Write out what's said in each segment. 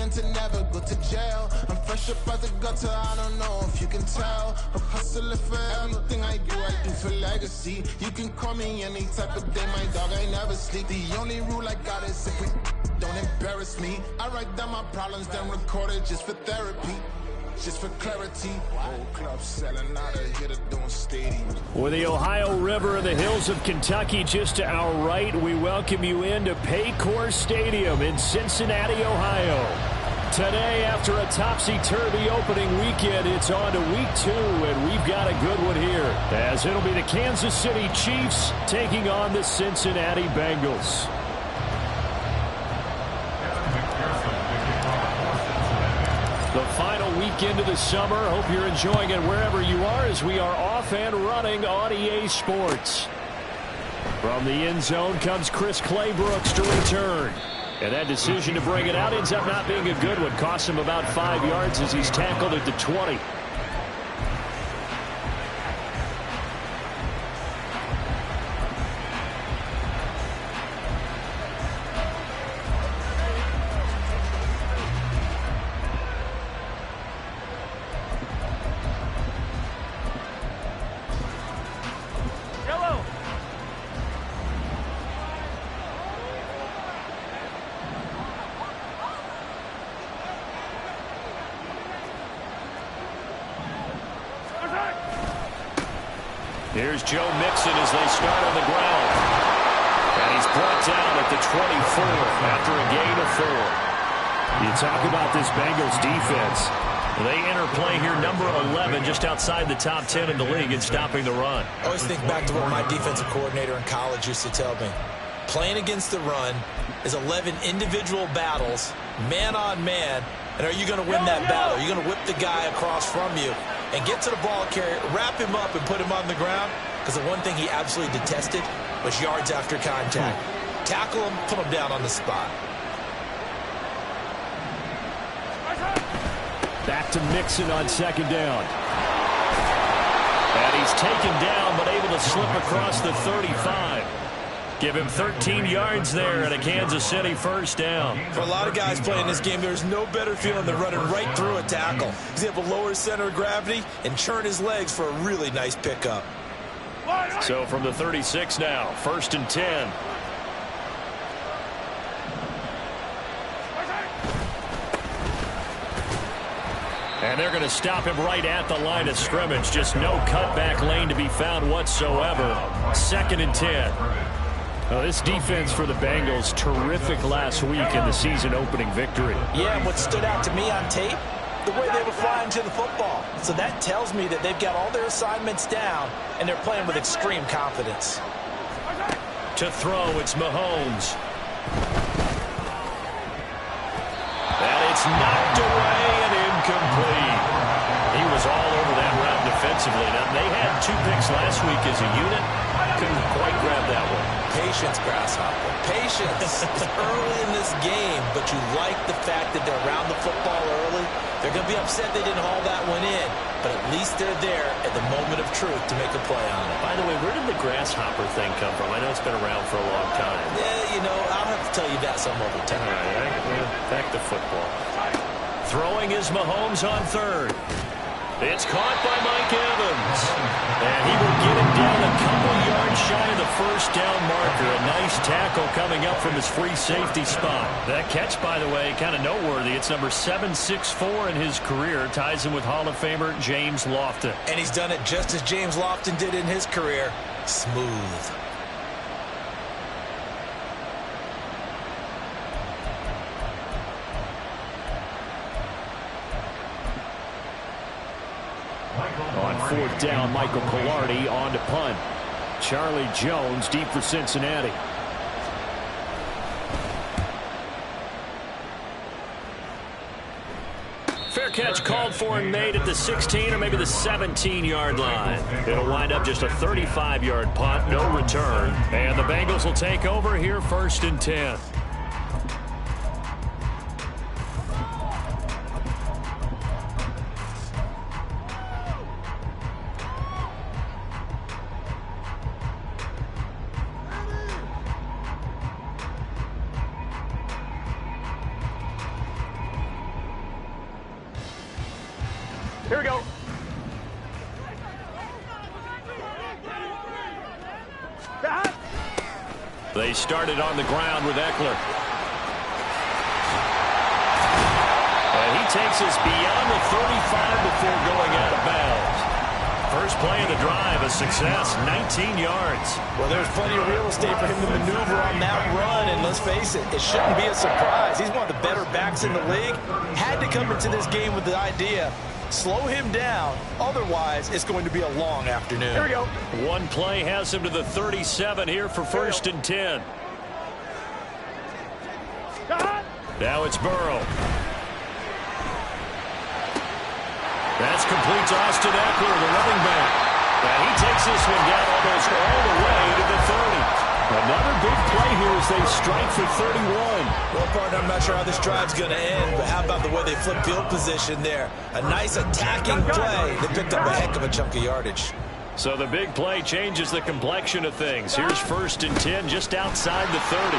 plan to never go to jail. I'm fresh up out the gutter, I don't know if you can tell. I'm hustling for everything I do for legacy. You can call me any type of day, my dog, I never sleep. The only rule I got is if we don't embarrass me. I write down my problems, then record it just for therapy. Just for clarity, whole club selling out of here to doing stadiums. With the Ohio River and the hills of Kentucky just to our right, we welcome you into Paycor Stadium in Cincinnati, Ohio. Today, after a topsy-turvy opening weekend, it's on to week 2, and we've got a good one here, as it'll be the Kansas City Chiefs taking on the Cincinnati Bengals. The final weekend of the summer. Hope you're enjoying it wherever you are, as we are off and running on EA Sports. From the end zone comes Chris Claybrooks to return. And that decision to bring it out ends up not being a good one. Costs him about 5 yards as he's tackled at the 20. Here's Joe Mixon as they start on the ground. And he's brought down at the 24 after a gain of 4. You talk about this Bengals defense. They enter play here number 11, just outside the top 10 in the league in stopping the run. I always think back to what my defensive coordinator in college used to tell me. Playing against the run is 11 individual battles, man on man. And are you going to win that battle? Are you going to whip the guy across from you and get to the ball carrier, wrap him up, and put him on the ground? Because the one thing he absolutely detested was yards after contact. Tackle him, put him down on the spot. Back to Mixon on second down. And he's taken down, but able to slip across the 35. Give him 13 yards there and a Kansas City first down. For a lot of guys playing this game, there's no better feeling than running right through a tackle. He's able to lower his center of gravity and churn his legs for a really nice pickup. So from the 36 now, 1st and 10. And they're going to stop him right at the line of scrimmage. Just no cutback lane to be found whatsoever. 2nd and 10. Well, this defense for the Bengals, terrific last week in the season-opening victory. Yeah, and what stood out to me on tape, the way they were flying to the football. So that tells me that they've got all their assignments down, and they're playing with extreme confidence. To throw, it's Mahomes. And it's knocked away and incomplete. He was all over that route defensively. Now, they had 2 picks last week as a unit. Couldn't quite grab that one. Patience, Grasshopper. Patience. It's early in this game, but you like the fact that they're around the football early. They're going to be upset they didn't haul that one in, but at least they're there at the moment of truth to make a play on it. By the way, where did the grasshopper thing come from? I know it's been around for a long time. Yeah, you know, I'll have to tell you that some other time. All right, back to football. Throwing is Mahomes on 3rd. It's caught by Mike Evans. And he will get him down a couple yards shy of the first down marker. A nice tackle coming up from his free safety spot. That catch, by the way, kind of noteworthy. It's number 764 in his career. Ties him with Hall of Famer James Lofton. And he's done it just as James Lofton did in his career. Smooth. On 4th down, Michael Pilardi on to punt. Charlie Jones deep for Cincinnati. Fair catch called for and made at the 16 or maybe the 17-yard line. It'll wind up just a 35-yard punt, no return. And the Bengals will take over here 1st and 10. Here we go. They started on the ground with Eckler. And he takes us beyond the 35 before going out of bounds. First play of the drive, a success, 19 yards. Well, there's plenty of real estate for him to maneuver on that run, and let's face it, it shouldn't be a surprise. He's one of the better backs in the league. Had to come into this game with the idea, slow him down, otherwise it's going to be a long afternoon. Here we go. One play has him to the 37 here for first and 10. Now it's Burrow. That's complete to Austin Eckler, the running back. And he takes this one down almost all the way to the 30. Another big play here as they strike for 31. Well, partner, I'm not sure how this drive's going to end, but how about the way they flip field position there? A nice attacking play. They picked up a heck of a chunk of yardage. So the big play changes the complexion of things. Here's first and 10 just outside the 30.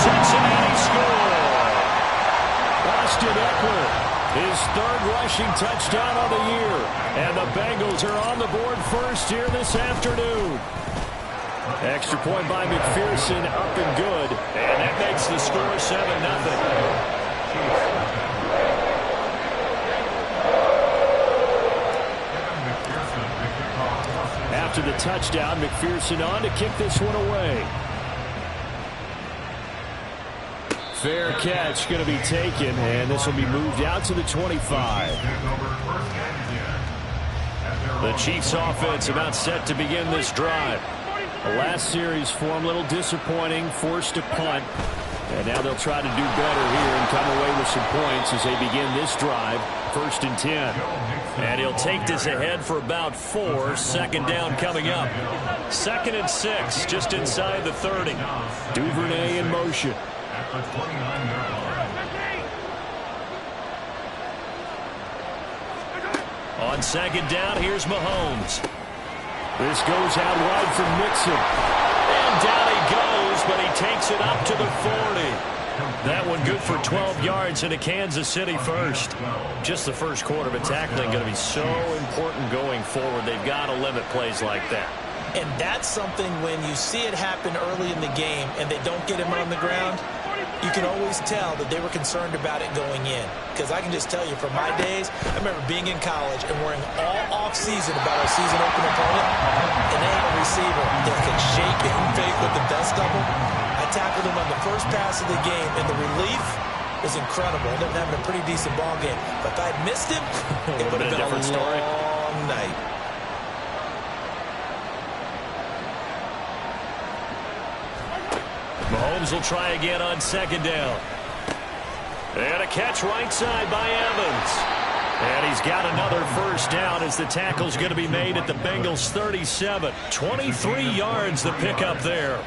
Cincinnati score. Austin Eckler, his third rushing touchdown of the year. And the Bengals are on the board first here this afternoon. Extra point by McPherson, up and good. And that makes the score 7-0. After the touchdown, McPherson on to kick this one away. Fair catch going to be taken, and this will be moved out to the 25. The Chiefs offense about set to begin this drive. The last series form a little disappointing, forced a punt. And now they'll try to do better here and come away with some points as they begin this drive, first and 10. And he'll take this ahead for about 4, second down coming up. 2nd and 6, just inside the 30. Duvernay in motion. On second down, here's Mahomes. This goes out wide from Mixon. And down he goes, but he takes it up to the 40. That one good for 12 yards into Kansas City first. Just the first quarter, but tackling going to be so important going forward. They've got to limit plays like that. And that's something when you see it happen early in the game and they don't get him on the ground, you can always tell that they were concerned about it going in. Because I can just tell you from my days, I remember being in college and worrying all off-season about our season-open opponent, and they had a receiver that could shake and fake with the best of them. I tackled him on the first pass of the game, and the relief was incredible. I ended up having a pretty decent ball game. But if I had missed him, it would have been a long night. Mahomes will try again on second down. And a catch right side by Evans. And he's got another first down as the tackle's going to be made at the Bengals 37. 23 yards the pickup there.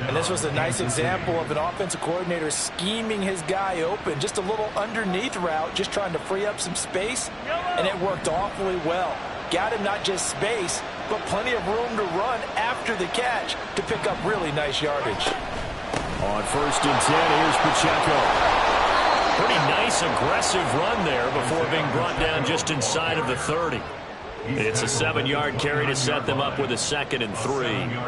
And this was a nice example of an offensive coordinator scheming his guy open. Just a little underneath route, just trying to free up some space. And it worked awfully well. Got him not just space, but plenty of room to run after the catch to pick up really nice yardage. On first and 10, here's Pacheco. Pretty nice, aggressive run there before being brought down just inside of the 30. It's a 7-yard carry to set them up with a 2nd and 3.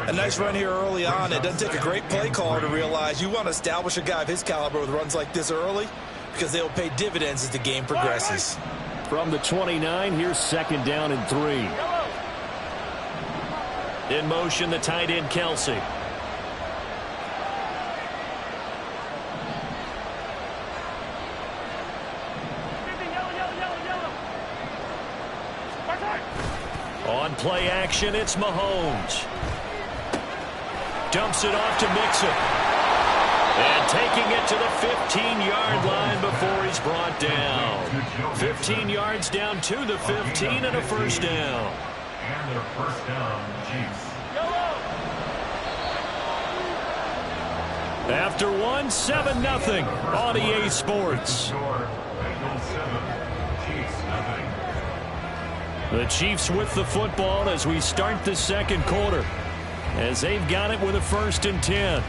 A nice run here early on. It doesn't take a great play caller to realize you want to establish a guy of his caliber with runs like this early because they'll pay dividends as the game progresses. From the 29, here's 2nd down and 3. In motion, the tight end, Kelsey. On play action, it's Mahomes. Dumps it off to Mixon. And taking it to the 15-yard line before he's brought down. 15 yards down to the 15 and a first down. And their first down, Chiefs. After one, 7-0 on EA Sports. The Chiefs with the football as we start the second quarter, as they've got it with a 1st and 10.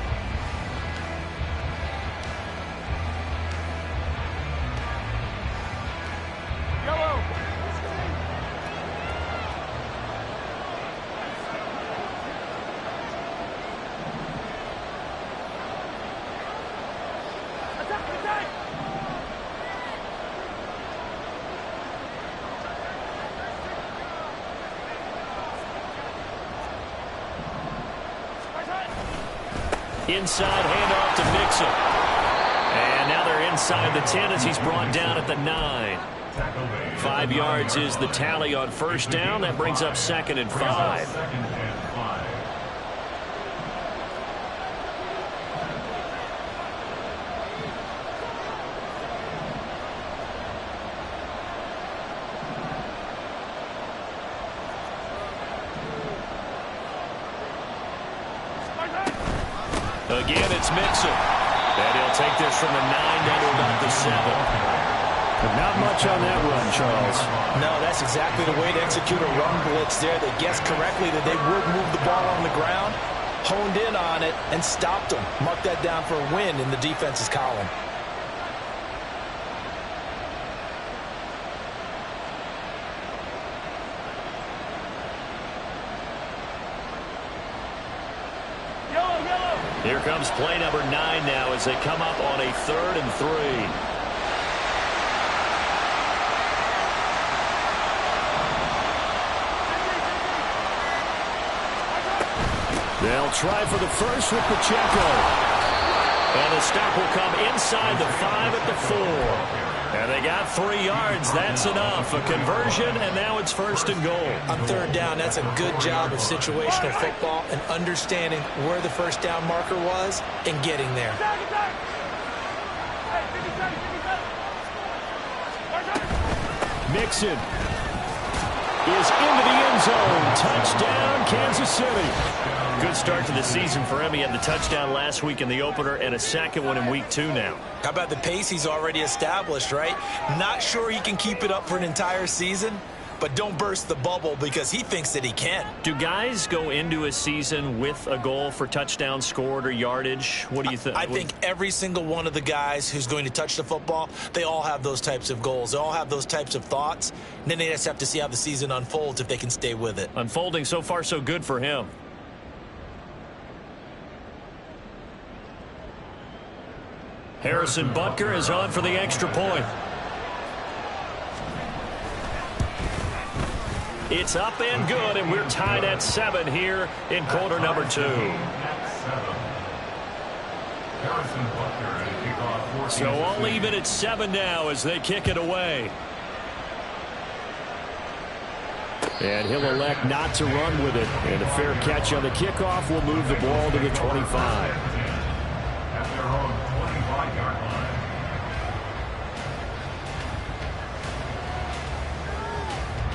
Inside handoff to Mixon. And now they're inside the 10 as he's brought down at the 9. 5 yards is the tally on first down. That brings up 2nd and 5. Again, it's Mixon. And he'll take this from the 9 down to about the 7. But not much on that run, Charles. No, that's exactly the way to execute a run blitz there. They guessed correctly that they would move the ball on the ground, honed in on it, and stopped them. Mark that down for a win in the defense's column. Here comes play number 9 now as they come up on a 3rd and 3. They'll try for the first with Pacheco. And the stop will come inside the 5 at the 4. And they got 3 yards. That's enough. A conversion, and now it's 1st and goal. On 3rd down, that's a good job of situational football and understanding where the first down marker was and getting there. Mixon is into the end zone. Touchdown, Kansas City. Good start to the season for him. He had the touchdown last week in the opener and a second one in week 2 now. How about the pace he's already established, right? Not sure he can keep it up for an entire season, but don't burst the bubble because he thinks that he can. Do guys go into a season with a goal for touchdowns scored or yardage? What do you think? I think every single one of the guys who's going to touch the football, they all have those types of goals. They all have those types of thoughts. And then they just have to see how the season unfolds if they can stay with it. Unfolding so far so good for him. Harrison Butker is on for the extra point. It's up and good, and we're tied at 7 here in quarter number 2. So all even at 7 now as they kick it away. And he'll elect not to run with it. And a fair catch on the kickoff will move the ball to the 25. At their own 25-yard line.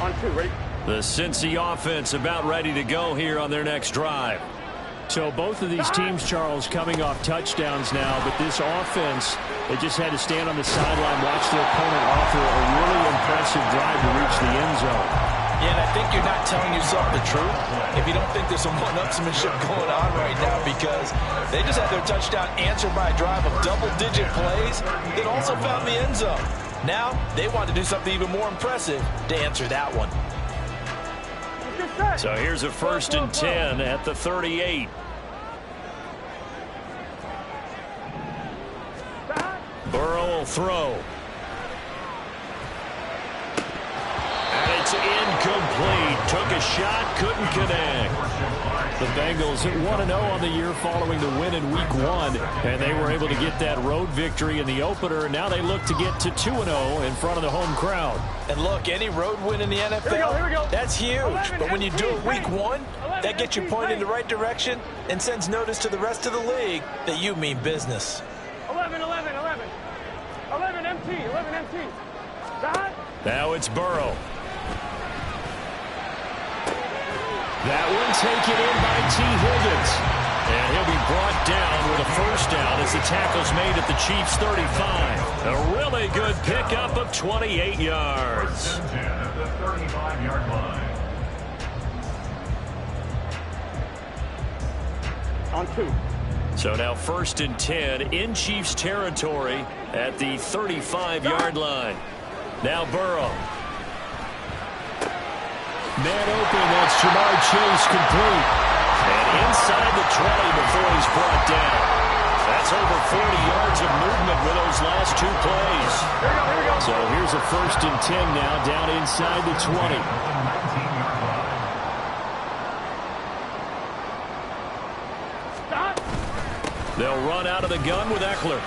On 2, ready? The Cincy offense about ready to go here on their next drive. So both of these teams, Charles, coming off touchdowns now, but this offense, they just had to stand on the sideline, watch their opponent offer a really impressive drive to reach the end zone. Yeah, and I think you're not telling yourself the truth if you don't think there's some one-upsmanship going on right now, because they just had their touchdown answered by a drive of double-digit plays that also found the end zone. Now they want to do something even more impressive to answer that one. So here's a 1st and 10 at the 38. Burrow will throw. And it's incomplete. Took a shot, couldn't connect. The Bengals at 1-0 on the year following the win in week 1. And they were able to get that road victory in the opener. Now they look to get to 2-0 in front of the home crowd. And look, any road win in the NFL, Here we go. that's huge. 11, but when you do it week 1, that gets you 11, pointed in the right direction and sends notice to the rest of the league that you mean business. 11, 11, 11. 11 MT, 11 MT. Now it's Burrow. That one taken in by T. Higgins. And he'll be brought down with a 1st down as the tackle's made at the Chiefs' 35. A really good pickup of 28 yards. At the 35-yard line. On 2. So now 1st and 10 in Chiefs territory at the 35-yard line. Now Burrow. Man open, that's Jamar Chase complete. And inside the 20 before he's brought down. That's over 40 yards of movement with those last 2 plays. Here we go. So here's a 1st and 10 now down inside the 20. They'll run out of the gun with Eckler.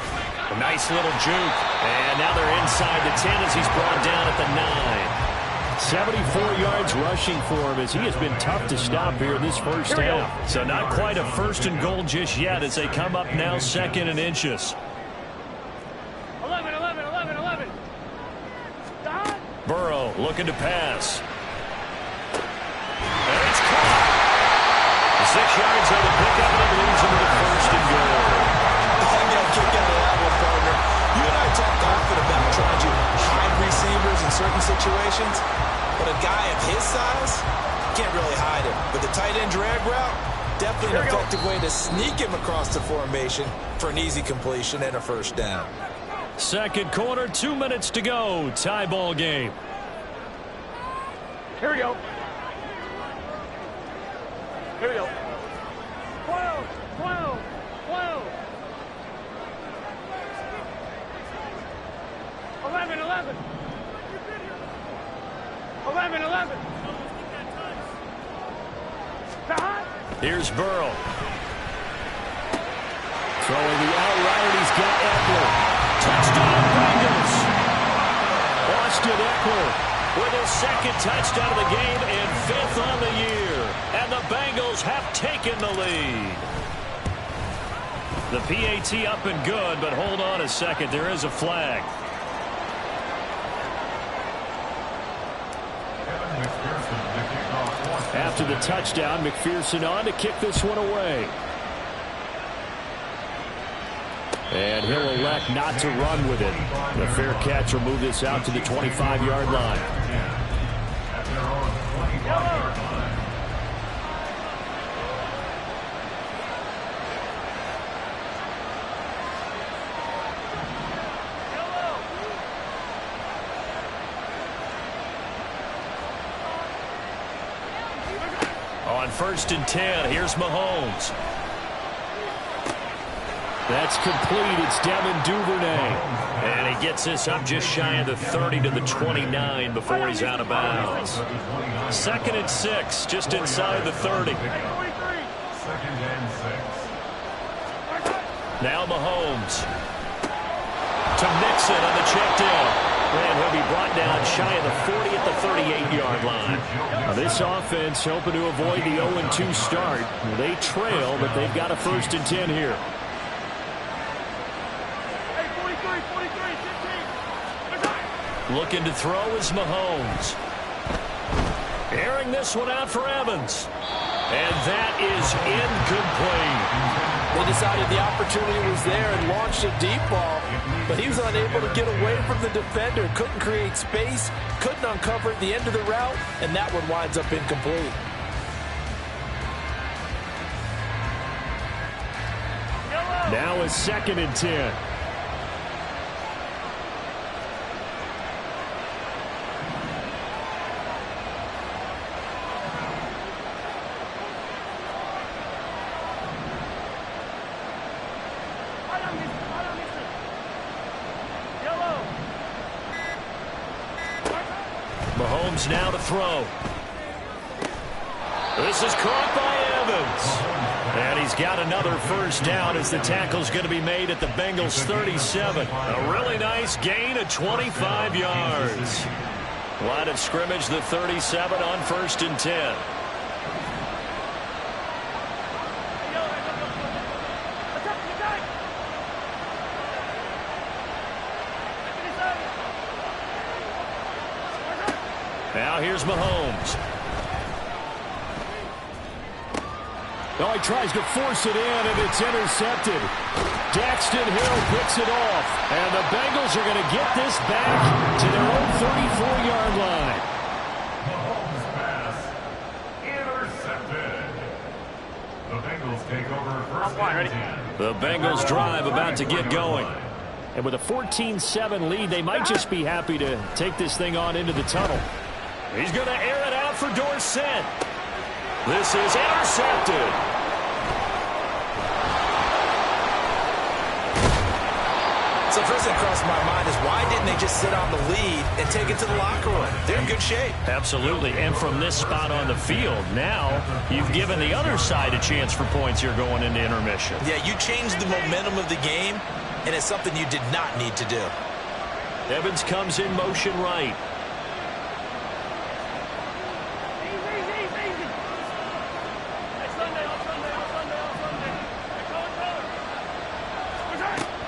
A nice little juke. And now they're inside the 10 as he's brought down at the 9. 74 yards rushing for him as he has been tough to stop here in this first half. So not quite a first and goal just yet as they come up now second and inches. 11. Burrow looking to pass. And it's caught. 6 yards on the pickup, and it leads him to the first and goal. I got a kick out of that one, partner. You and I talk often about trying to hide receivers in certain situations, but a guy of his size can't really hide him. But the tight end drag route, definitely an effective way to sneak him across the formation for an easy completion and a first down. Second quarter, 2 minutes to go. Tie ball game. Here we go. 12. 11. Here's Burrow. Throwing the out route, he's got Eckler. Touchdown, Bengals. Austin Eckler with his second touchdown of the game and 5th on the year. And the Bengals have taken the lead. The PAT up and good, but hold on a second. There is a flag. After the touchdown, McPherson on to kick this one away. And he'll elect not to run with it. The fair catch will move this out to the 25-yard line. At their own 25-yard line. On 1st and 10, here's Mahomes. That's complete. It's Devin Duvernay. And he gets this up just shy of the 30 to the 29 before he's out of bounds. 2nd and 6, just inside the 30. 2nd and 6. Now Mahomes. To Mixon on the check down. And he'll be brought down shy of the 40 at the 38-yard line. Now this offense hoping to avoid the 0-2 start. They trail, but they've got a 1st and 10 here. Looking to throw is Mahomes. Airing this one out for Evans. And that is incomplete. They decided the opportunity was there and launched a deep ball, but he was unable to get away from the defender, couldn't create space, couldn't uncover the end of the route, and that one winds up incomplete. Now is 2nd and 10. Mahomes now to throw. This is caught by Evans. And he's got another first down as the tackle's going to be made at the Bengals 37. A really nice gain of 25 yards. Line of scrimmage, the 37 on 1st and 10. Now here's Mahomes. Oh, he tries to force it in, and it's intercepted. Daxton Hill picks it off, and the Bengals are going to get this back to their own 34-yard line. Mahomes' pass intercepted. The Bengals take over 1st and 10. The Bengals drive about to get going. And with a 14-7 lead, they might just be happy to take this thing on into the tunnel. He's going to air it out for Dorsett. This is intercepted. So the first thing that crossed my mind is why didn't they just sit on the lead and take it to the locker room? They're in good shape. Absolutely. And from this spot on the field, now you've given the other side a chance for points here going into intermission. Yeah, you changed the momentum of the game, and it's something you did not need to do. Evans comes in motion right.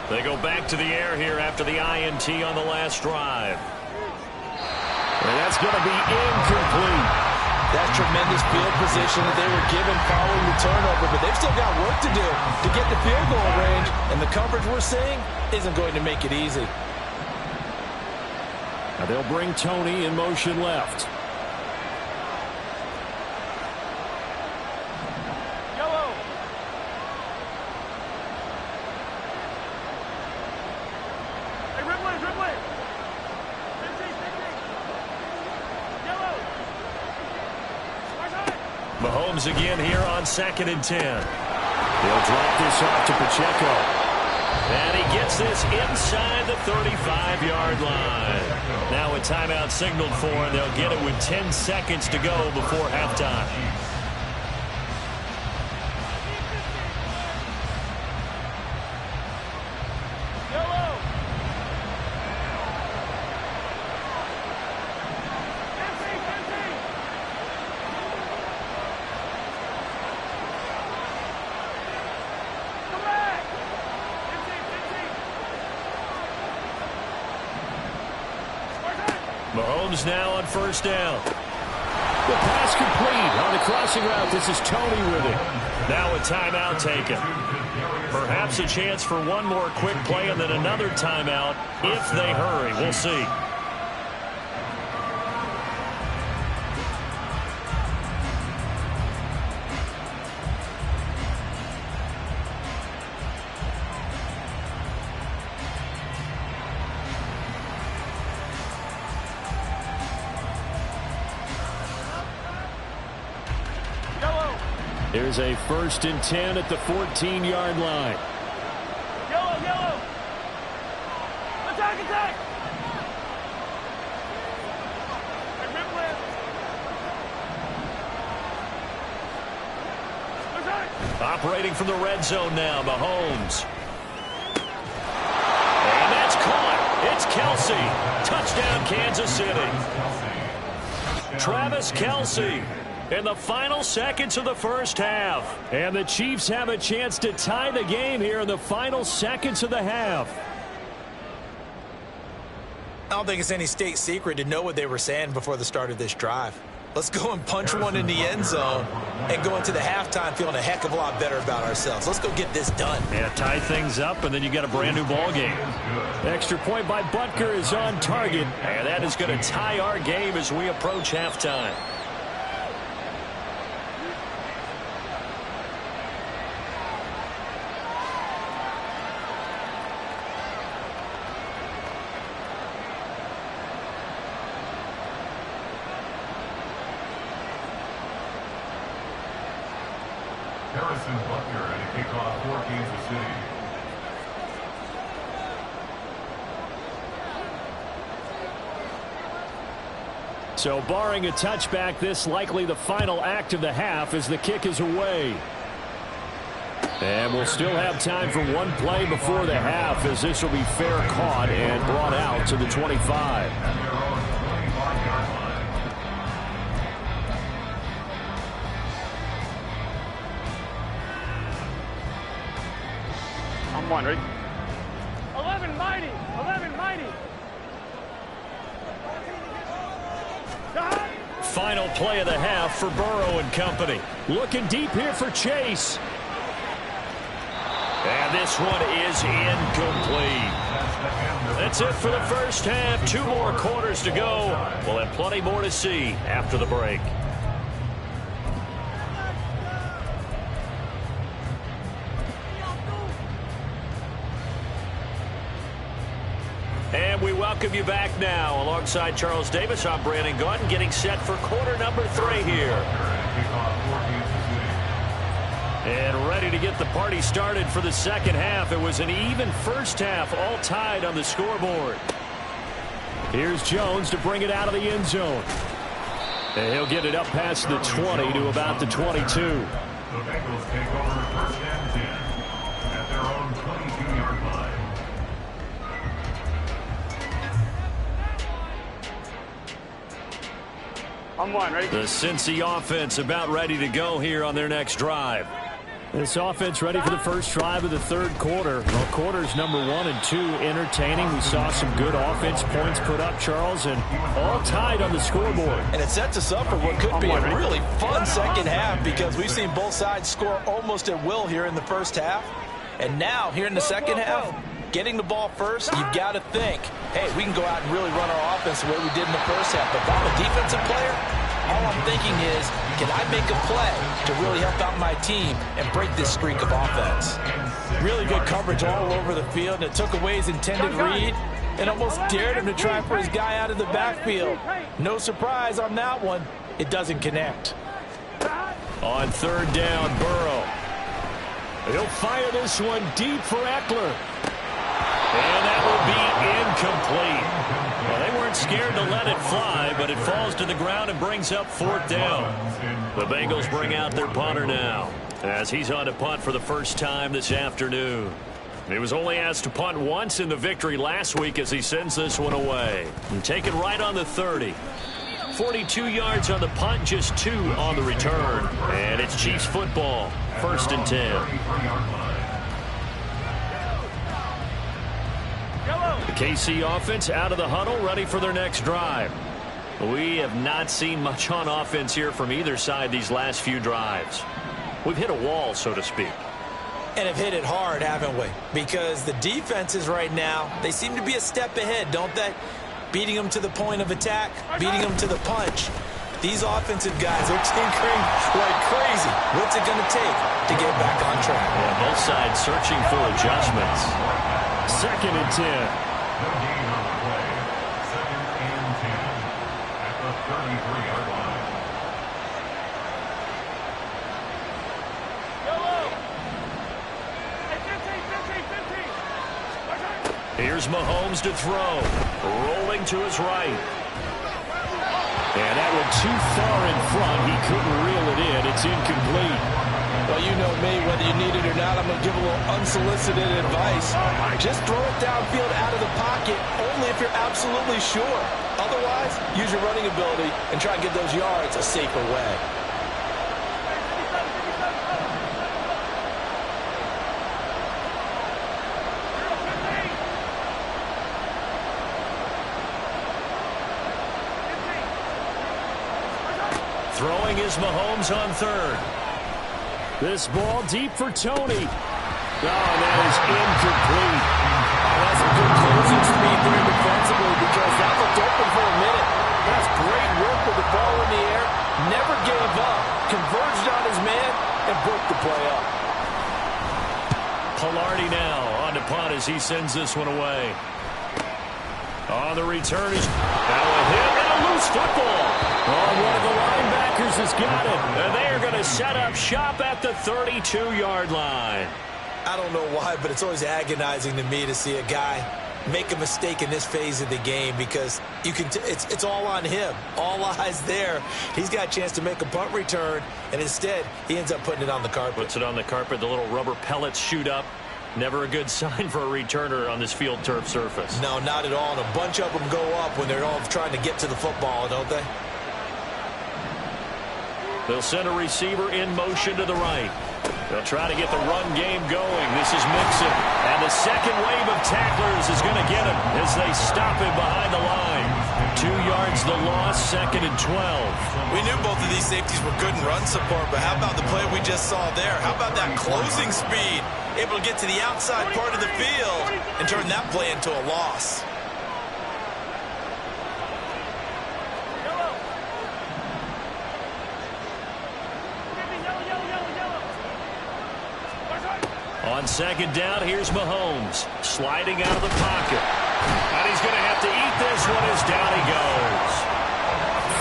They go back to the air here after the INT on the last drive. And that's going to be incomplete. That's tremendous field position that they were given following the turnover, but they've still got work to do to get the field goal range, and the coverage we're seeing isn't going to make it easy. Now they'll bring Tony in motion left. Mahomes again here on 2nd and 10. They'll drop this off to Pacheco. And he gets this inside the 35-yard line. Now a timeout signaled for, and they'll get it with 10 seconds to go before halftime. Mahomes now on 1st down. The pass complete on the crossing route. This is Tony with it. Now a timeout taken. Perhaps a chance for one more quick play and then another timeout if they hurry. We'll see. Here's a 1st and 10 at the 14-yard line. Yellow. Attack. Operating from the red zone now, Mahomes. And that's caught. It's Kelce. Touchdown, Kansas City. Travis Kelce in the final seconds of the first half. And the Chiefs have a chance to tie the game here in the final seconds of the half. I don't think it's any state secret to know what they were saying before the start of this drive. Let's go and punch one in the end zone and go into the halftime feeling a heck of a lot better about ourselves. Let's go get this done. Yeah, tie things up, and then you got a brand new ball game. Extra point by Butker is on target. And that is going to tie our game as we approach halftime. Butker and a kickoff for Kansas City. So barring a touchback, this likely the final act of the half as the kick is away. And we'll still have time for one play before the half as this will be fair caught and brought out to the 25. I'm one, ready? 11 mighty. Final play of the half for Burrow and company. Looking deep here for Chase. And this one is incomplete. That's it for the first half. 2 more quarters to go. We'll have plenty more to see after the break. And we welcome you back now. Alongside Charles Davis, I'm Brandon Gaudin, getting set for quarter number 3 here. And ready. ready to get the party started for the second half. It was an even first half, all tied on the scoreboard. Here's Jones to bring it out of the end zone. And he'll get it up past the 20 to about the 22. The Bengals take over first and 10 at their own 22-yard line. I'm one, ready? The Cincy offense about ready to go here on their next drive. This offense ready for the first drive of the third quarter. Well, quarters number 1 and 2 entertaining. We saw some good offense points put up, Charles, and all tied on the scoreboard. And it sets us up for what could be a really fun second half because we've seen both sides score almost at will here in the first half. And now, here in the second half, getting the ball first, you've got to think, hey, we can go out and really run our offense the way we did in the first half. But if I'm a defensive player, all I'm thinking is, can I make a play to really help out my team and break this streak of offense? Really good coverage all over the field, and it took away his intended read and almost dared him to try for his guy out of the backfield. No surprise on that one. It doesn't connect. On third down, Burrow. He'll fire this one deep for Eckler. And that will be incomplete. Well, they weren't scared to let it fly, but it falls to the ground and brings up fourth down. The Bengals bring out their punter now, as he's on to punt for the first time this afternoon. He was only asked to punt once in the victory last week as he sends this one away. And take it right on the 30. 42 yards on the punt, just 2 on the return. And it's Chiefs football, 1st and 10. The KC offense out of the huddle, ready for their next drive. We have not seen much on offense here from either side these last few drives. We've hit a wall, so to speak. And have hit it hard, haven't we? Because the defenses right now, they seem to be a step ahead, don't they? Beating them to the point of attack, beating them to the punch. These offensive guys are tinkering like crazy. What's it going to take to get back on track? Yeah, both sides searching for adjustments. 2nd and 10. No gain on the play. 2nd and 10 at the 33-yard line. Here's Mahomes to throw. Rolling to his right. And that one too far in front. He couldn't reel it in. It's incomplete. Well, you know me, whether you need it or not, I'm going to give a little unsolicited advice. Just throw it downfield out of the pocket, only if you're absolutely sure. Otherwise, use your running ability and try and get those yards a safer way. Throwing is Mahomes on third. This ball deep for Tony. Oh, that is incomplete. That's a good closing speed there defensively because that looked open for a minute. That's great work with the ball in the air. Never gave up. Converged on his man and broke the play up. Pilardi now on to punt as he sends this one away. On the return is now a hit and a loose football. Oh, one of the linebackers has got it. And they are going to set up shop at the 32-yard line. I don't know why, but it's always agonizing to me to see a guy make a mistake in this phase of the game because you can it's all on him. All eyes there. He's got a chance to make a punt return, and instead he ends up putting it on the carpet. Puts it on the carpet. The little rubber pellets shoot up. Never a good sign for a returner on this field turf surface. No, not at all. And a bunch of them go up when they're all trying to get to the football, don't they? They'll send a receiver in motion to the right. They'll try to get the run game going. This is Mixon. And the second wave of tacklers is going to get him as they stop him behind the line. 2 yards the loss, 2nd and 12. We knew both of these safeties were good in run support, but how about the play we just saw there? How about that closing speed? Able to get to the outside part of the field and turn that play into a loss. On 2nd down, here's Mahomes sliding out of the pocket. And he's going to have to eat this one as down he goes.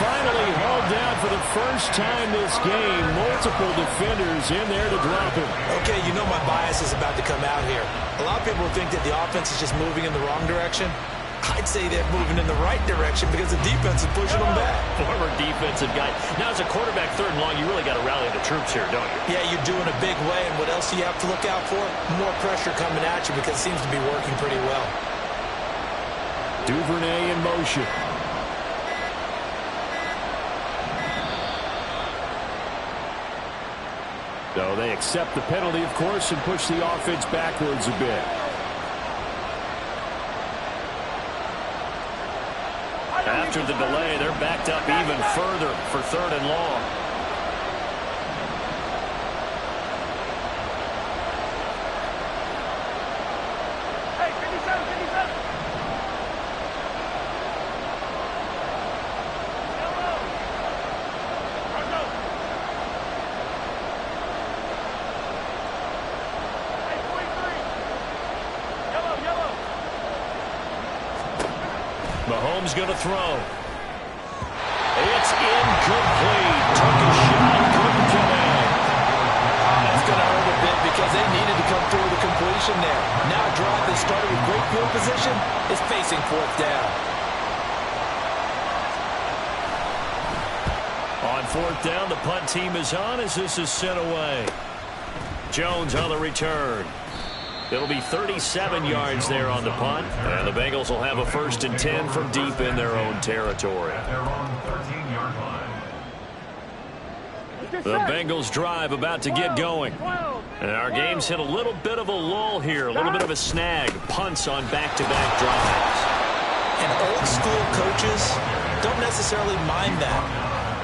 Finally home. held down for the first time this game. Multiple defenders in there to drop him. Okay, you know my bias is about to come out here. A lot of people think that the offense is just moving in the wrong direction. I'd say they're moving in the right direction because the defense is pushing them back. Former defensive guy. Now, as a quarterback, 3rd and long, you really got to rally the troops here, don't you? Yeah, you're doing a big way, and what else do you have to look out for? More pressure coming at you because it seems to be working pretty well. Duvernay in motion. So they accept the penalty, of course, and push the offense backwards a bit. After the delay, they're backed up even further for 3rd and long. Hey, 57, 57. Yellow. Marco. Hey, 43. Yellow, yellow. Mahomes going to throw. It's incomplete. Took a shot, couldn't connect. That's going to hurt a bit because they needed to come through with a completion there. Now a drive that started with great field position is facing 4th down. On 4th down, the punt team is on as this is sent away. Jones on the return. It'll be 37 yards there on the punt. And the Bengals will have a 1st and 10 from deep in their own territory. At their own 13-yard line. The Bengals drive about to get going. And our game's hit a little bit of a lull here. A little bit of a snag. Punts on back-to-back drives. And old school coaches don't necessarily mind that.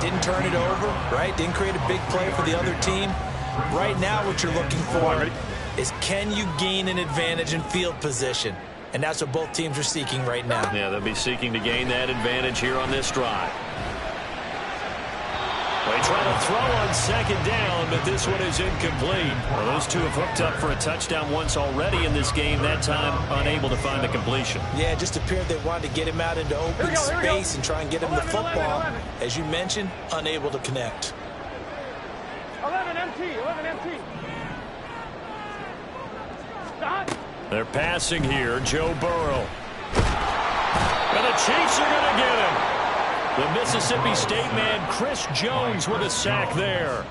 Didn't turn it over, right? Didn't create a big play for the other team. Right now what you're looking for is can you gain an advantage in field position? And that's what both teams are seeking right now. Yeah, they'll be seeking to gain that advantage here on this drive. They try to throw on 2nd down, but this one is incomplete. Well, those two have hooked up for a touchdown once already in this game, that time unable to find the completion. Yeah, it just appeared they wanted to get him out into open space and try and get him the football. As you mentioned, unable to connect. 11 MT, 11 MT. They're passing here, Joe Burrow. And the Chiefs are going to get him. The Mississippi State man, Chris Jones, with a sack there.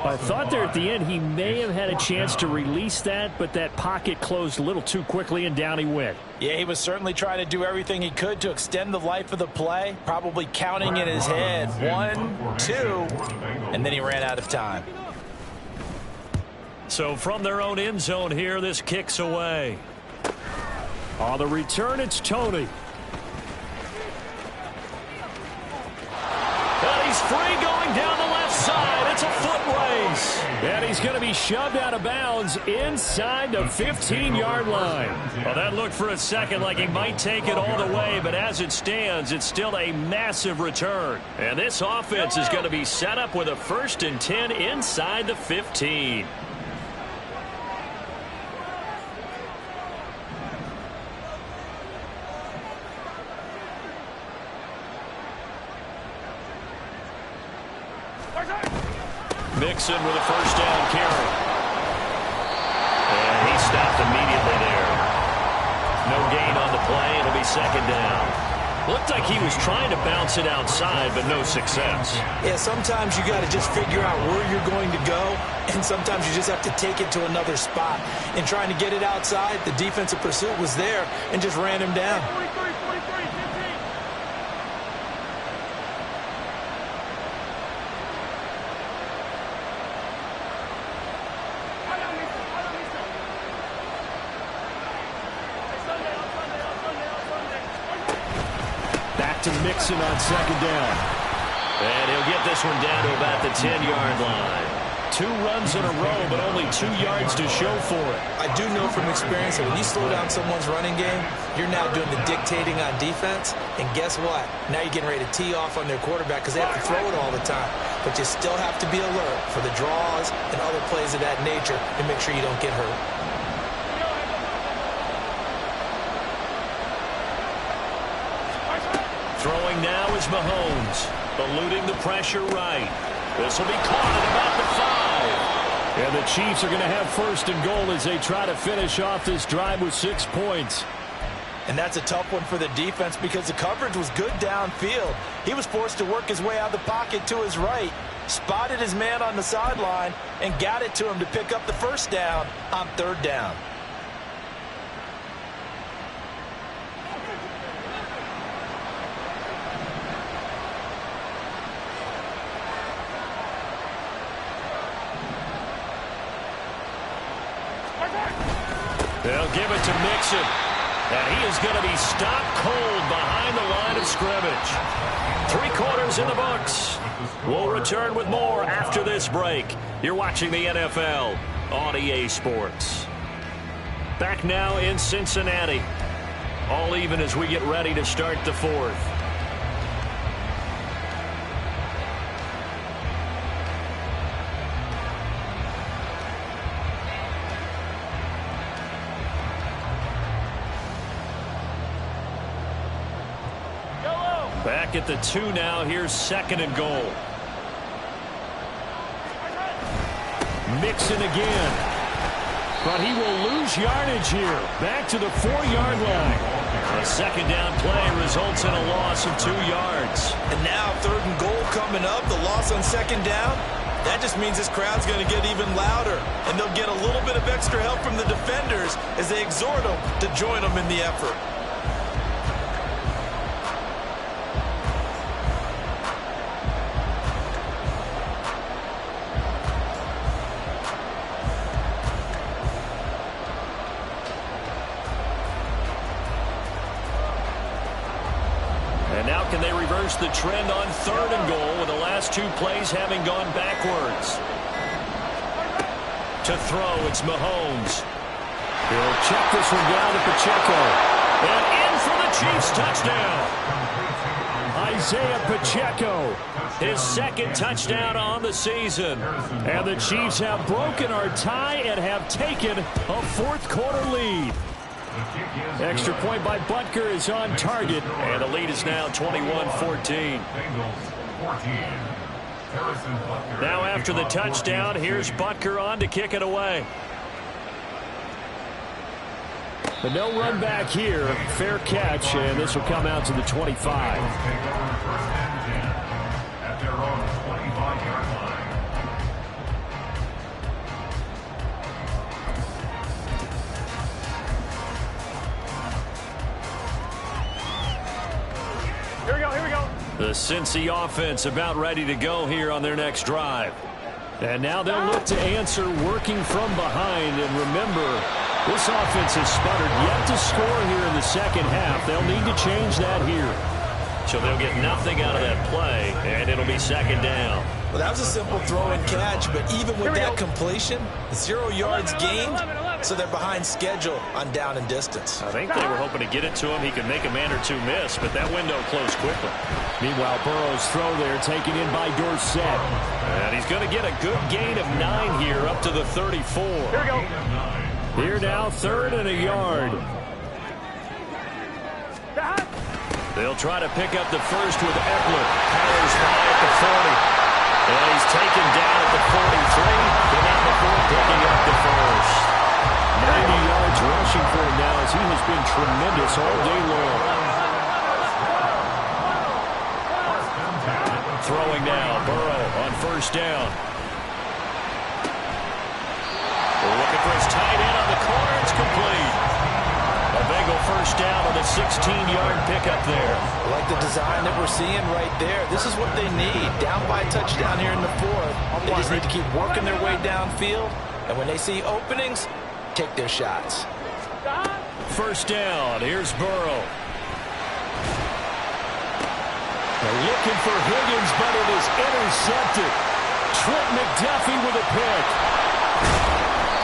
I thought there at the end he may have had a chance to release that, but that pocket closed a little too quickly, and down he went. Yeah, he was certainly trying to do everything he could to extend the life of the play, probably counting in his head 1, 2, and then he ran out of time. So from their own end zone here, this kicks away. On the return, it's Tony. And he's free going down the left side. It's a foot race. And he's going to be shoved out of bounds inside the 15-yard line. Well, that looked for a second like he might take it all the way, but as it stands, it's still a massive return. And this offense is going to be set up with a 1st and 10 inside the 15. Mixon with a 1st down carry. And he stopped immediately there. No gain on the play. It'll be 2nd down. Looked like he was trying to bounce it outside, but no success. Yeah, sometimes you got to just figure out where you're going to go, and sometimes you just have to take it to another spot. In trying to get it outside, the defensive pursuit was there and just ran him down. 43, 43, 15. To Mixon on 2nd down. And he'll get this one down to about the 10-yard line. 2 runs in a row, but only 2 yards to show for it. I do know from experience that when you slow down someone's running game, you're now doing the dictating on defense. And guess what? Now you're getting ready to tee off on their quarterback because they have to throw it all the time. But you still have to be alert for the draws and other plays of that nature to make sure you don't get hurt. Throwing Throwing now is Mahomes. Eluding the pressure right. This will be caught at about the 5. And the Chiefs are going to have first and goal as they try to finish off this drive with 6 points. And that's a tough one for the defense because the coverage was good downfield. He was forced to work his way out of the pocket to his right, spotted his man on the sideline, and got it to him to pick up the first down on 3rd down. They'll give it to Mixon. And he is going to be stopped cold behind the line of scrimmage. 3 quarters in the books. We'll return with more after this break. You're watching the NFL on EA Sports. Back now in Cincinnati. All even as we get ready to start the 4th. Back at the 2 now. Here's 2nd and goal. Mixon again. But he will lose yardage here. Back to the 4-yard line. A 2nd down play results in a loss of 2 yards. And now 3rd and goal coming up. The loss on 2nd down. That just means this crowd's going to get even louder. And they'll get a little bit of extra help from the defenders as they exhort them to join them in the effort. Can they reverse the trend on 3rd and goal with the last 2 plays having gone backwards? To throw, it's Mahomes. He'll check this one down to Pacheco. And in for the Chiefs touchdown. Isaiah Pacheco. His 2nd touchdown on the season. And the Chiefs have broken our tie and have taken a 4th quarter lead. Extra point by Butker is on target. And the lead is now 21-14. Now after the touchdown, here's Butker on to kick it away. But no run back here. Fair catch, and this will come out to the 25. At their own 25-yard line. Here we go. The Cincy offense about ready to go here on their next drive. And now they'll look to answer working from behind. And remember, this offense has sputtered yet to score here in the 2nd half. They'll need to change that here. So they'll get nothing out of that play, and it'll be 2nd down. Well, that was a simple throw and catch, but even with that completion, 0 yards gained, so they're behind schedule on down and distance. I think they were hoping to get it to him. He could make a man or 2 miss, but that window closed quickly. Meanwhile, Burrow's throw there taken in by Dorsett. And he's going to get a good gain of 9 here up to the 34. Here we go. Here now, 3rd and a yard. They'll try to pick up the first with Eckler. Powers by at the 40. And he's taken down at the 43. But not before picking up the first. 90 yards rushing for him now as he has been tremendous all day long. Throwing now, Burrow on 1st down. They're looking for his tight end on the corner. It's complete. A Bengal 1st down on the 16-yard pickup there. I like the design that we're seeing right there. This is what they need. Down by a touchdown here in the 4th. They just need to keep working their way downfield. And when they see openings, take their shots. 1st down. Here's Burrow. They're looking for Higgins, but it is intercepted. Trent McDuffie with a pick.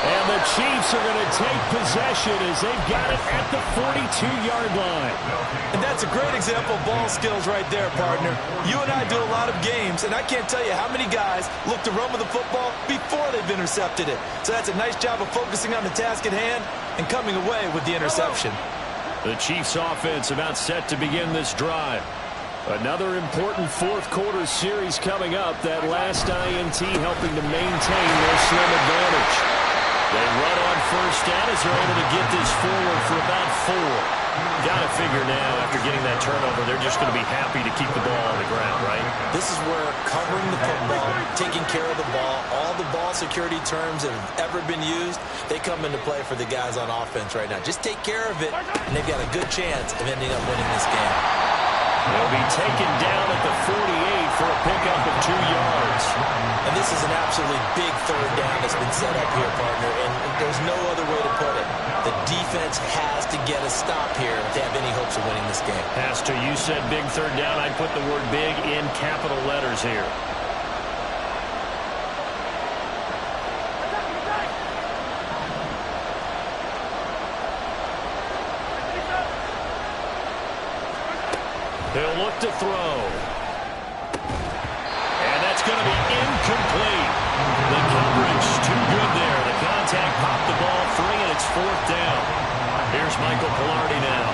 And the Chiefs are going to take possession as they've got it at the 42-yard line. And that's a great example of ball skills right there, partner. You and I do a lot of games, and I can't tell you how many guys look to run with the football before they've intercepted it. So that's a nice job of focusing on the task at hand and coming away with the interception. The Chiefs offense about set to begin this drive. Another important fourth-quarter series coming up. That last INT helping to maintain their slim advantage. They run on first down as they're able to get this forward for about 4. Got to figure now, after getting that turnover, they're just going to be happy to keep the ball on the ground, right? This is where covering the football, taking care of the ball, all the ball security terms that have ever been used, they come into play for the guys on offense right now. Just take care of it, and they've got a good chance of ending up winning this game. They'll be taken down at the 48 for a pickup of 2 yards. And this is an absolutely big third down that's been set up here, partner, and there's no other way to put it. The defense has to get a stop here if they have any hopes of winning this game. Pastor, you said big third down. I'd put the word big in capital letters here. He'll look to throw. And that's going to be incomplete. The coverage too good there. The contact popped the ball free, and it's 4th down. Here's Michael Pilardi now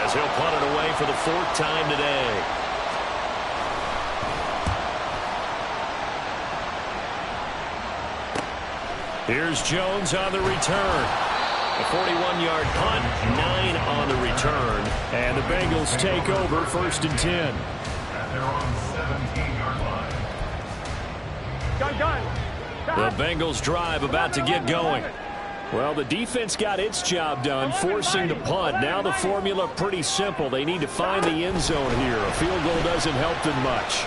as he'll punt it away for the 4th time today. Here's Jones on the return. A 41-yard punt, 9 on the return. And the Bengals take over 1st and 10. And they're on 17-yard line. The Bengals drive about to get going. Well, the defense got its job done, forcing the punt. Now the formula pretty simple. They need to find the end zone here. A field goal doesn't help them much.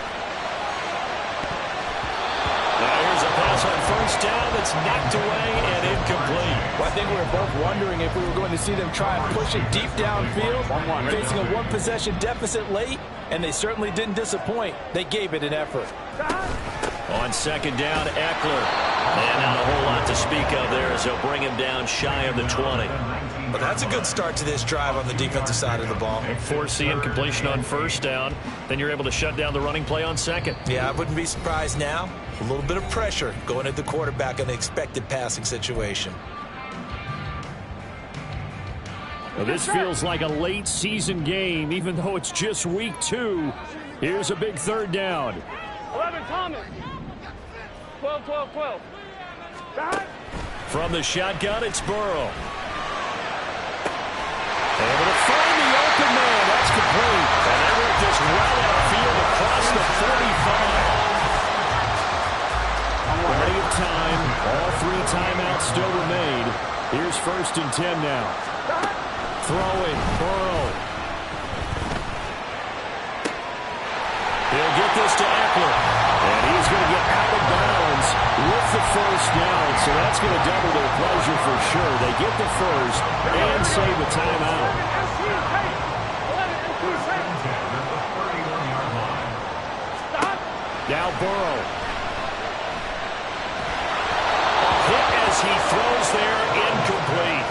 Now here's a pass on first down that's knocked away and incomplete. Well, I think we were both wondering if we were going to see them try and push it deep downfield, facing a one-possession deficit late, and they certainly didn't disappoint. They gave it an effort. On 2nd down, Eckler. And not a whole lot to speak of there as they'll bring him down shy of the 20. But that's a good start to this drive on the defensive side of the ball. Force the incompletion on first down. Then you're able to shut down the running play on 2nd. Yeah, I wouldn't be surprised now. A little bit of pressure going at the quarterback in the expected passing situation. Well, this feels like a late season game, even though it's just week 2. Here's a big 3rd down. 11, Thomas. 12, 12, 12. From the shotgun, it's Burrow. Able to find the open man. That's complete. And they work this right outfield across the 45. Plenty of time. All 3 timeouts still remain. Here's 1st and 10 now. Throwing, Burrow. He'll get this to Eckler. And he's going to get out of bounds with the 1st down. So that's going to double their pleasure for sure. They get the 1st and save a timeout. Now Burrow. Hit as he throws there, incomplete.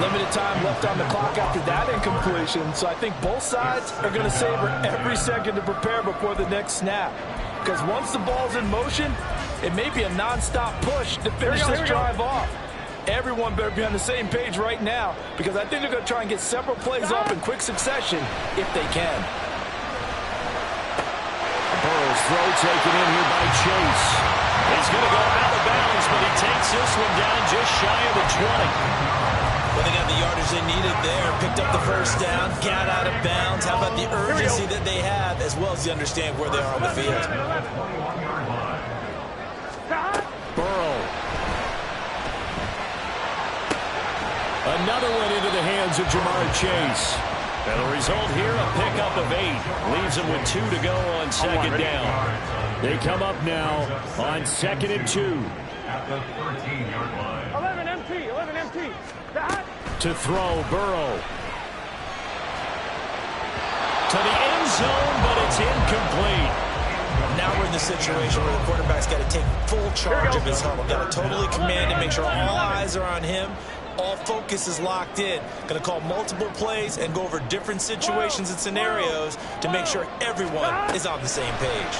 Limited time left on the clock after that incompletion, so I think both sides are going to savor every second to prepare before the next snap. Because once the ball's in motion, it may be a non-stop push to finish this drive off. Everyone better be on the same page right now, because I think they're going to try and get several plays off in quick succession if they can. Burrow's throw taken in here by Chase. He's going to go out of bounds, but he takes this one down just shy of the 20. Well, they got the yardage they needed there. Picked up the 1st down, got out of bounds. How about the urgency that they have, as well as the understand where they are on the field? Burrow. Another one into the hands of Jamar Chase. And the result here, a pickup of 8. Leaves them with 2 to go on 2nd down. They come up now on 2nd and 2. At the 13-yard line. 11 MT, 11 MT. To throw, Burrow. To the end zone, but it's incomplete. Now we're in the situation where the quarterback's got to take full charge of his huddle. Got to totally command it, make sure all eyes are on him. All focus is locked in. Going to call multiple plays and go over different situations and scenarios to make sure everyone is on the same page.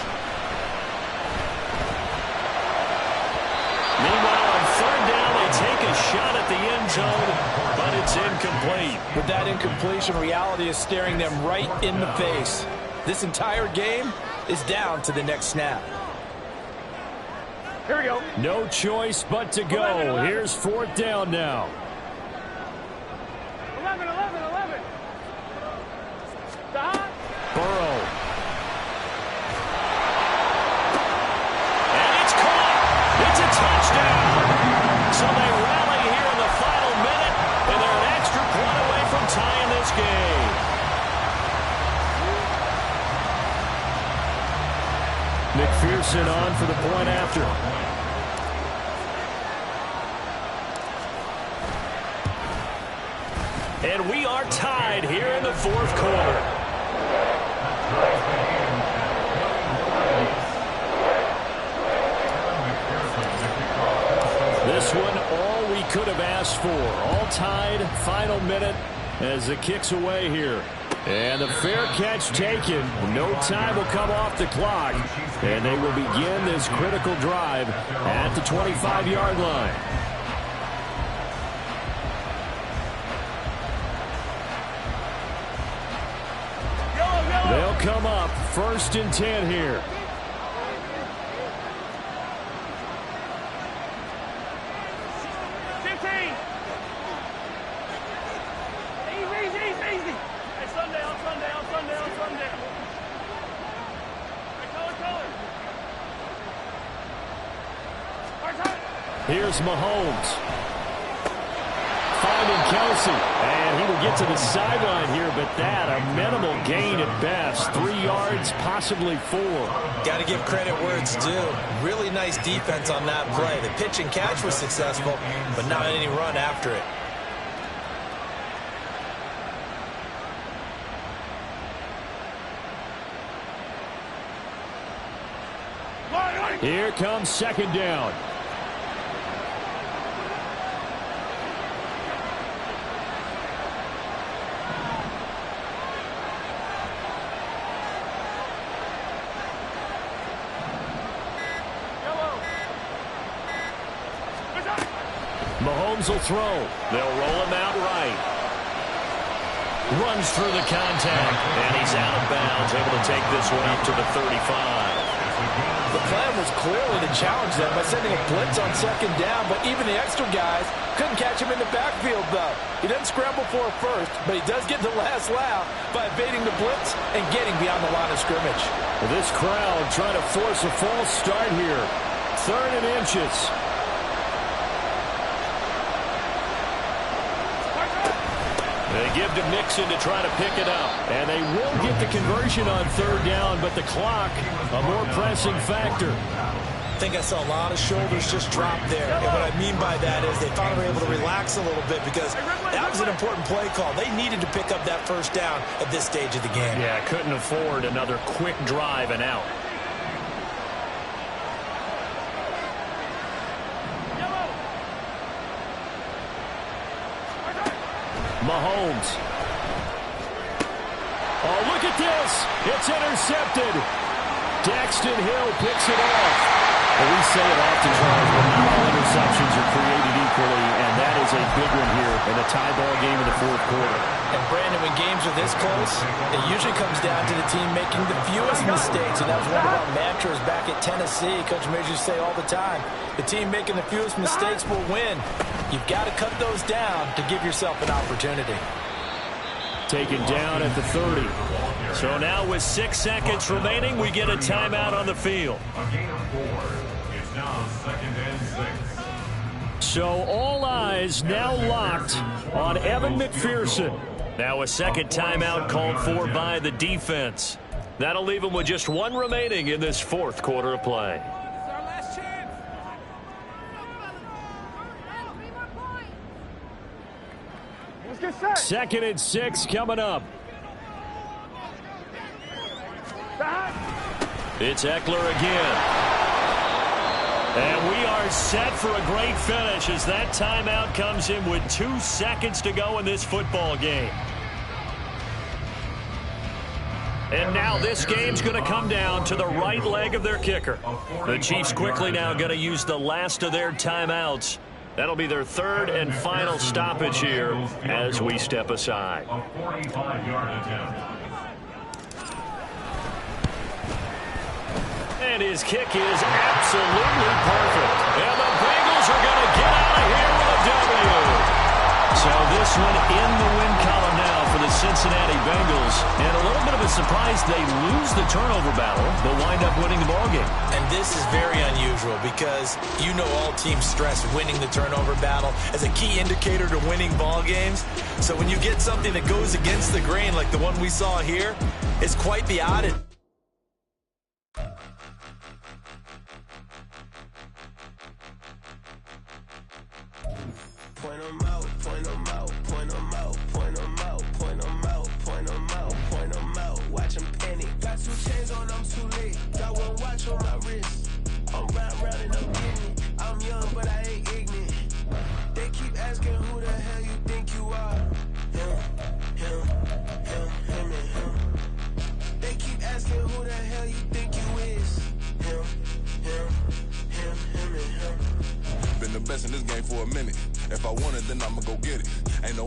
Meanwhile, on 3rd down, they take a shot at the end zone, but it's incomplete. With that incompletion, reality is staring them right in the face. This entire game is down to the next snap. Here we go. No choice but to go. 11. Here's 4th down now. 11. Burrow. And it's caught. It's a touchdown. So they rally here in the final minute, and they're an extra point away from tying this game. McPherson on for the point after. And we are tied here in the 4th quarter. This one, all we could have asked for. All tied, final minute as the kick's away here. And the fair catch taken. No time will come off the clock. And they will begin this critical drive at the 25-yard line. They'll come up 1st and 10 here. Easy. Hey, Sunday. Here's Mahomes. Finding Kelsey. And he will get to the sideline here, but that a minimal gain at best. 3 yards, possibly 4. Got to give credit where it's due. Really nice defense on that play. The pitch and catch was successful, but not any run after it. Here comes 2nd down. Mahomes will throw. They'll roll him out right. Runs through the contact, and he's out of bounds, able to take this one up to the 35. The plan was clearly to challenge them by sending a blitz on 2nd down, but even the extra guys couldn't catch him in the backfield, though. He doesn't scramble for a first, but he does get the last laugh by evading the blitz and getting beyond the line of scrimmage. Well, this crowd trying to force a false start here. 3rd and inches. They give to Mixon to try to pick it up. And they will get the conversion on 3rd down, but the clock, a more pressing factor. I think I saw a lot of shoulders just drop there. And what I mean by that is they finally were able to relax a little bit because that was an important play call. They needed to pick up that 1st down at this stage of the game. Yeah, couldn't afford another quick drive and out. Mahomes. Oh, look at this. It's intercepted. Daxton Hill picks it off. Well, we say it often, Charles, but not all interceptions are created equally, and that is a big one here in a tie ball game in the 4th quarter. And, Brandon, when games are this close, it usually comes down to the team making the fewest mistakes, and that was one of our mantras back at Tennessee. Coach Majors used to say all the time, the team making the fewest mistakes will win. You've got to cut those down to give yourself an opportunity. Taken down at the 30. So now with 6 seconds remaining, we get a timeout on the field. A gain of 4. It's now 2nd and 6. So all eyes now locked on Evan McPherson. Now a second timeout called for by the defense. That'll leave them with just 1 remaining in this 4th quarter of play. Set. 2nd and 6 coming up. It's Eckler again. And we are set for a great finish as that timeout comes in with 2 seconds to go in this football game. And now this game's going to come down to the right leg of their kicker. The Chiefs quickly now going to use the last of their timeouts. That'll be their 3rd and final stoppage here as we step aside. A 45-yard attempt. And his kick is absolutely perfect. And the Bengals are going to get out of here with a W. So this one in the win column now for the Cincinnati Bengals. And a little bit of a surprise, they lose the turnover battle, but wind up winning the ballgame. And this is very unusual because you know all teams stress winning the turnover battle as a key indicator to winning ball games. So when you get something that goes against the grain like the one we saw here, it's quite the oddity. Point 'em out, point 'em out, point 'em out, point 'em out, point 'em out, point 'em out, point 'em out. Watch 'em panic. Got 2 chains on, I'm too late. Got 1 watch on my wrist. I'm round and I'm getting it. I'm young, but I ain't ignorant. They keep asking who the hell you think you are. Him, and him. They keep asking who the hell you think you is. Him, and him. Been the best in this game for a minute. If I want it, then I'ma go get it. Ain't no